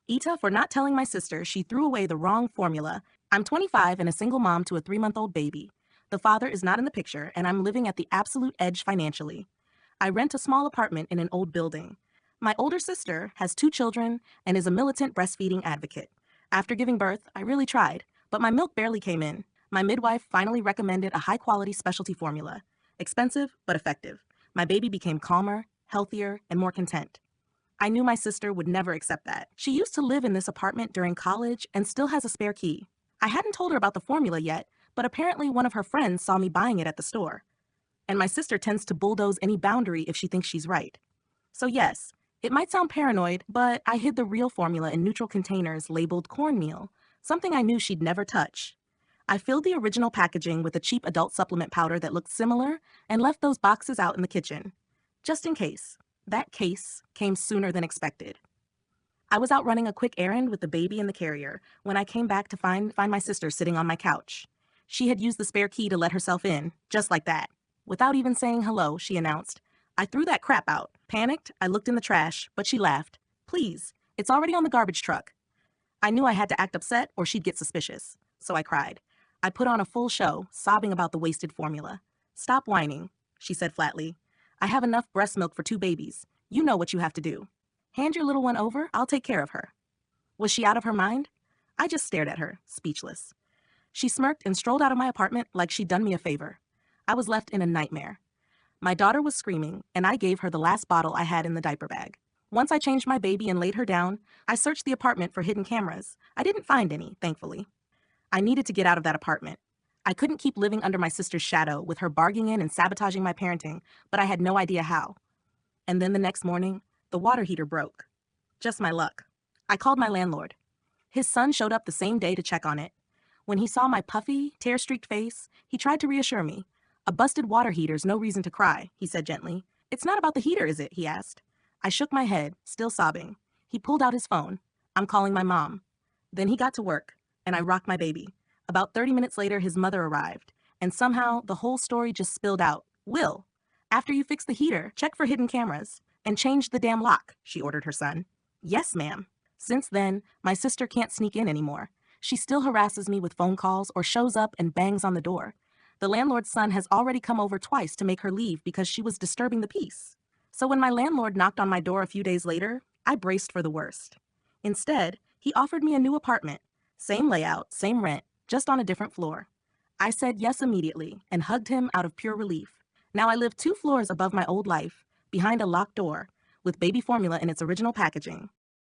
AITA for not telling my sister she threw away the wrong formula. I'm 25 and a single mom to a 3-month-old baby. The father is not in the picture, and I'm living at the absolute edge financially. I rent a small apartment in an old building. My older sister has 2 children and is a militant breastfeeding advocate. After giving birth, I really tried, but my milk barely came in. My midwife finally recommended a high-quality specialty formula. Expensive, but effective. My baby became calmer, healthier, and more content. I knew my sister would never accept that. She used to live in this apartment during college and still has a spare key. I hadn't told her about the formula yet, but apparently one of her friends saw me buying it at the store. And my sister tends to bulldoze any boundary if she thinks she's right. So yes, it might sound paranoid, but I hid the real formula in neutral containers labeled cornmeal, something I knew she'd never touch. I filled the original packaging with a cheap adult supplement powder that looked similar and left those boxes out in the kitchen, just in case. That case came sooner than expected. I was out running a quick errand with the baby in the carrier when I came back to find my sister sitting on my couch. She had used the spare key to let herself in, just like that. Without even saying hello, she announced, "I threw that crap out." Panicked, I looked in the trash, but she laughed. "Please, it's already on the garbage truck." I knew I had to act upset or she'd get suspicious, so I cried. I put on a full show, sobbing about the wasted formula. "Stop whining," she said flatly. "I have enough breast milk for 2 babies. You know what you have to do. Hand your little one over, I'll take care of her." Was she out of her mind? I just stared at her, speechless. She smirked and strolled out of my apartment like she'd done me a favor. I was left in a nightmare. My daughter was screaming, and I gave her the last bottle I had in the diaper bag. Once I changed my baby and laid her down, I searched the apartment for hidden cameras. I didn't find any, thankfully. I needed to get out of that apartment. I couldn't keep living under my sister's shadow with her barging in and sabotaging my parenting, but I had no idea how. And then the next morning, the water heater broke. Just my luck. I called my landlord. His son showed up the same day to check on it. When he saw my puffy, tear-streaked face, he tried to reassure me. "A busted water heater's no reason to cry," he said gently. "It's not about the heater, is it?" he asked. I shook my head, still sobbing. He pulled out his phone. "I'm calling my mom." Then he got to work, and I rocked my baby. About 30 minutes later, his mother arrived, and somehow the whole story just spilled out. "Will, after you fix the heater, check for hidden cameras and change the damn lock," she ordered her son. "Yes, ma'am." Since then, my sister can't sneak in anymore. She still harasses me with phone calls or shows up and bangs on the door. The landlord's son has already come over twice to make her leave because she was disturbing the peace. So when my landlord knocked on my door a few days later, I braced for the worst. Instead, he offered me a new apartment. Same layout, same rent, just on a different floor. I said yes immediately and hugged him out of pure relief. Now I live 2 floors above my old life, behind a locked door, with baby formula in its original packaging.